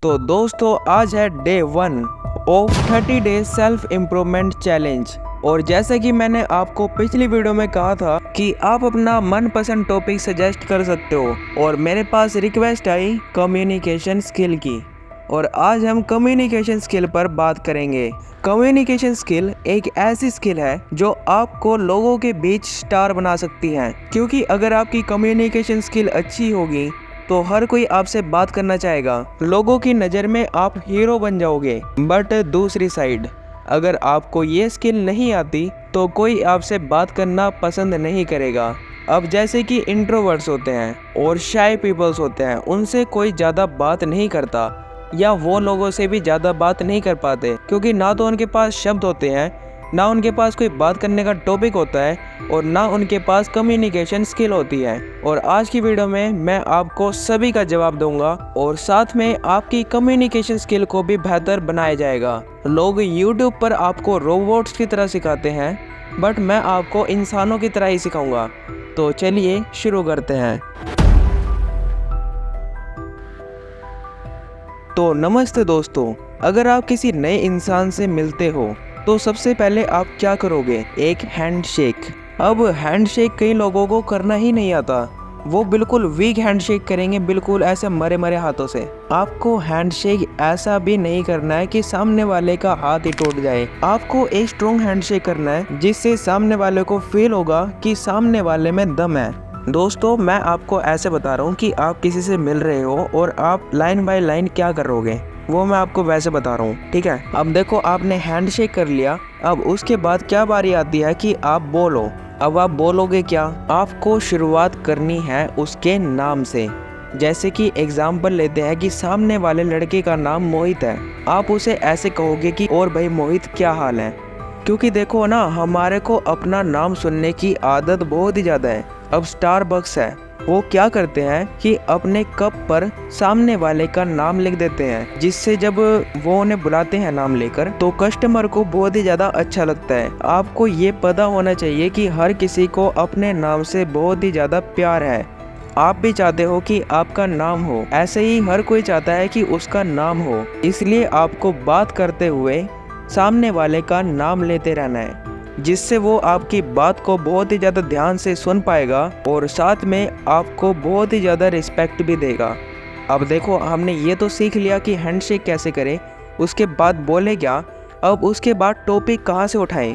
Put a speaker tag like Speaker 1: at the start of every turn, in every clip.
Speaker 1: तो दोस्तों आज है day 1 of 30 days self improvement challenge. और जैसे कि मैंने आपको पिछली वीडियो में कहा था कि आप अपना मनपसंद टॉपिक सजेस्ट कर सकते हो, और मेरे पास रिक्वेस्ट आई कम्युनिकेशन स्किल की। और आज हम कम्युनिकेशन स्किल पर बात करेंगे। कम्युनिकेशन स्किल एक ऐसी स्किल है जो आपको लोगों के बीच स्टार बना सकती है, क्योंकि अगर आपकी कम्युनिकेशन स्किल अच्छी होगी तो हर कोई आपसे बात करना चाहेगा, लोगों की नज़र में आप हीरो बन जाओगे। बट दूसरी साइड, अगर आपको ये स्किल नहीं आती तो कोई आपसे बात करना पसंद नहीं करेगा। अब जैसे कि इंट्रोवर्ट्स होते हैं और शाय पीपल्स होते हैं, उनसे कोई ज़्यादा बात नहीं करता, या वो लोगों से भी ज़्यादा बात नहीं कर पाते, क्योंकि ना तो उनके पास शब्द होते हैं, ना उनके पास कोई बात करने का टॉपिक होता है, और ना उनके पास कम्युनिकेशन स्किल होती है। और आज की वीडियो में मैं आपको सभी का जवाब दूंगा, और साथ में आपकी कम्युनिकेशन स्किल को भी बेहतर बनाया जाएगा। लोग YouTube पर आपको रोबोट्स की तरह सिखाते हैं, बट मैं आपको इंसानों की तरह ही सिखाऊंगा। तो चलिए शुरू करते हैं। तो नमस्ते दोस्तों, अगर आप किसी नए इंसान से मिलते हो तो सबसे पहले आप क्या करोगे? एक हैंडशेक। अब हैंडशेक कई लोगों को करना ही नहीं आता, वो बिल्कुल वीक हैंडशेक करेंगे, बिल्कुल ऐसे मरे मरे हाथों से। आपको हैंडशेक ऐसा भी नहीं करना है कि सामने वाले का हाथ ही टूट जाए। आपको एक स्ट्रॉन्ग हैंडशेक करना है जिससे सामने वाले को फील होगा कि सामने वाले में दम है। दोस्तों, मैं आपको ऐसे बता रहा हूँ कि आप किसी से मिल रहे हो और आप लाइन बाय लाइन क्या करोगे, वो मैं आपको वैसे बता रहा हूँ, ठीक है। अब देखो, आपने हैंडशेक कर लिया, अब उसके बाद क्या बारी आती है कि आप बोलो। अब आप बोलोगे क्या? आपको शुरुआत करनी है उसके नाम से। जैसे कि एग्जाम्पल लेते हैं कि सामने वाले लड़के का नाम मोहित है, आप उसे ऐसे कहोगे कि और भाई मोहित क्या हाल है। क्योंकि देखो ना, हमारे को अपना नाम सुनने की आदत बहुत ही ज़्यादा है। अब स्टारबक्स है, वो क्या करते हैं कि अपने कप पर सामने वाले का नाम लिख देते हैं, जिससे जब वो उन्हें बुलाते हैं नाम लेकर तो कस्टमर को बहुत ही ज़्यादा अच्छा लगता है। आपको ये पता होना चाहिए कि हर किसी को अपने नाम से बहुत ही ज़्यादा प्यार है। आप भी चाहते हो कि आपका नाम हो, ऐसे ही हर कोई चाहता है कि उसका नाम हो। इसलिए आपको बात करते हुए सामने वाले का नाम लेते रहना है, जिससे वो आपकी बात को बहुत ही ज़्यादा ध्यान से सुन पाएगा और साथ में आपको बहुत ही ज़्यादा रिस्पेक्ट भी देगा। अब देखो, हमने ये तो सीख लिया कि हैंडशेक कैसे करें, उसके बाद बोले क्या। अब उसके बाद टॉपिक कहाँ से उठाएं,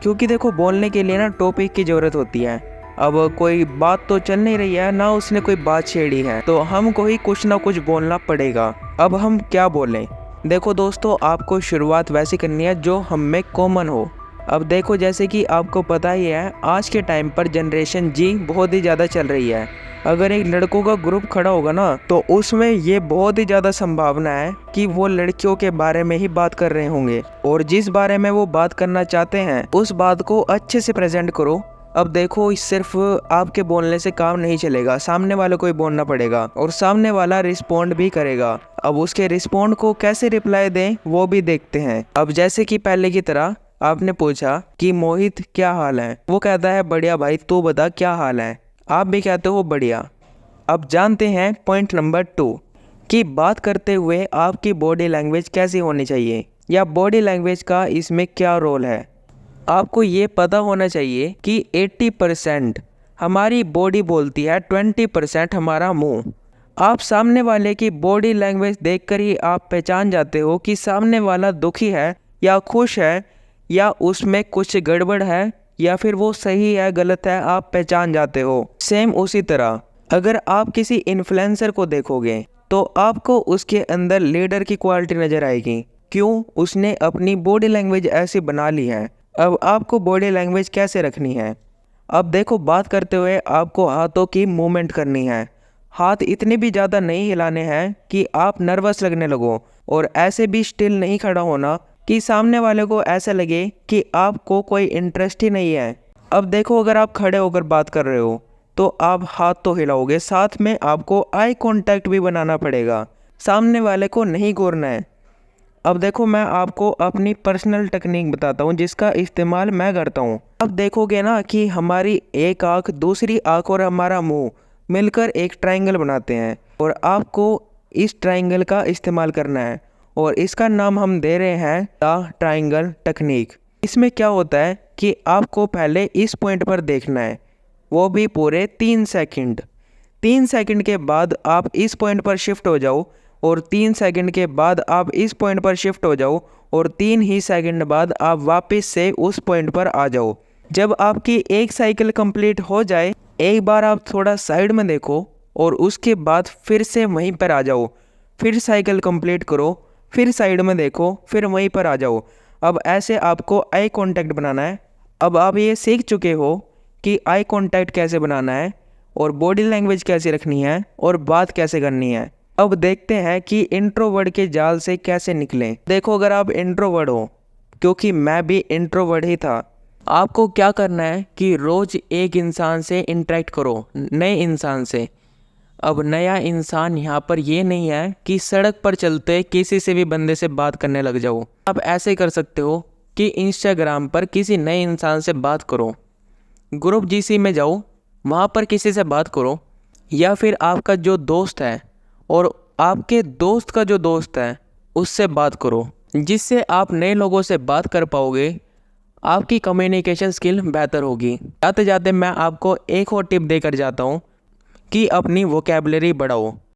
Speaker 1: क्योंकि देखो बोलने के लिए ना टॉपिक की ज़रूरत होती है। अब कोई बात तो चल नहीं रही है, ना उसने कोई बात छेड़ी है, तो हमको ही कुछ ना कुछ बोलना पड़ेगा। अब हम क्या बोलें? देखो दोस्तों, आपको शुरुआत वैसी करनी है जो हम में कॉमन हो। अब देखो, जैसे कि आपको पता ही है, आज के टाइम पर जनरेशन जी बहुत ही ज़्यादा चल रही है। अगर एक लड़कों का ग्रुप खड़ा होगा ना, तो उसमें ये बहुत ही ज़्यादा संभावना है कि वो लड़कियों के बारे में ही बात कर रहे होंगे, और जिस बारे में वो बात करना चाहते हैं उस बात को अच्छे से प्रेजेंट करो। अब देखो, सिर्फ आपके बोलने से काम नहीं चलेगा, सामने वाले को ही बोलना पड़ेगा, और सामने वाला रिस्पॉन्ड भी करेगा। अब उसके रिस्पॉन्ड को कैसे रिप्लाई दें वो भी देखते हैं। अब जैसे कि पहले की तरह आपने पूछा कि मोहित क्या हाल है, वो कहता है बढ़िया भाई, तू बता क्या हाल है। आप भी कहते हो बढ़िया। अब जानते हैं पॉइंट नंबर 2 कि बात करते हुए आपकी बॉडी लैंग्वेज कैसी होनी चाहिए, या बॉडी लैंग्वेज का इसमें क्या रोल है। आपको ये पता होना चाहिए कि 80% हमारी बॉडी बोलती है, 20% हमारा मुंह। आप सामने वाले की बॉडी लैंग्वेज देखकर ही आप पहचान जाते हो कि सामने वाला दुखी है या खुश है, या उसमें कुछ गड़बड़ है, या फिर वो सही है गलत है, आप पहचान जाते हो। सेम उसी तरह अगर आप किसी इन्फ्लुएंसर को देखोगे तो आपको उसके अंदर लीडर की क्वालिटी नज़र आएगी। क्यों? उसने अपनी बॉडी लैंग्वेज ऐसी बना ली है। अब आपको बॉडी लैंग्वेज कैसे रखनी है? अब देखो, बात करते हुए आपको हाथों की मूवमेंट करनी है। हाथ इतने भी ज़्यादा नहीं हिलाने हैं कि आप नर्वस लगने लगो, और ऐसे भी स्टिल नहीं खड़ा होना कि सामने वाले को ऐसा लगे कि आपको कोई इंटरेस्ट ही नहीं है। अब देखो, अगर आप खड़े होकर बात कर रहे हो तो आप हाथ तो हिलाओगे, साथ में आपको आई कांटेक्ट भी बनाना पड़ेगा, सामने वाले को नहीं घूरना है। अब देखो, मैं आपको अपनी पर्सनल टेक्निक बताता हूँ जिसका इस्तेमाल मैं करता हूँ। अब देखोगे ना कि हमारी एक आँख, दूसरी आँख और हमारा मुंह मिलकर एक ट्रायंगल बनाते हैं, और आपको इस ट्राइंगल का इस्तेमाल करना है और इसका नाम हम दे रहे हैं द ट्राइंगल टेक्निक। इसमें क्या होता है कि आपको पहले इस पॉइंट पर देखना है, वो भी पूरे 3 सेकंड। 3 सेकंड के बाद आप इस पॉइंट पर शिफ्ट हो जाओ और 3 सेकंड के बाद आप इस पॉइंट पर शिफ्ट हो जाओ और 3 ही सेकंड बाद आप वापस से उस पॉइंट पर आ जाओ। जब आपकी एक साइकिल कंप्लीट हो जाए, एक बार आप थोड़ा साइड में देखो और उसके बाद फिर से वहीं पर आ जाओ। फिर साइकिल कंप्लीट करो, फिर साइड में देखो, फिर वहीं पर आ जाओ। अब ऐसे आपको आई कांटेक्ट बनाना है। अब आप ये सीख चुके हो कि आई कांटेक्ट कैसे बनाना है और बॉडी लैंग्वेज कैसे रखनी है और बात कैसे करनी है। अब देखते हैं कि इंट्रोवर्ड के जाल से कैसे निकलें। देखो, अगर आप इंट्रोवर्ड हो, क्योंकि मैं भी इंट्रोवर्ड ही था, आपको क्या करना है कि रोज़ एक इंसान से इंटरेक्ट करो, नए इंसान से। अब नया इंसान यहाँ पर ये नहीं है कि सड़क पर चलते किसी से भी बंदे से बात करने लग जाओ। आप ऐसे कर सकते हो कि इंस्टाग्राम पर किसी नए इंसान से बात करो, ग्रुप जीसी में जाओ, वहाँ पर किसी से बात करो, या फिर आपका जो दोस्त है और आपके दोस्त का जो दोस्त है उससे बात करो, जिससे आप नए लोगों से बात कर पाओगे। आपकी कम्युनिकेशन स्किल बेहतर होगी। जाते जाते मैं आपको एक और टिप देकर जाता हूँ कि अपनी वोकैबुलरी बढ़ाओ।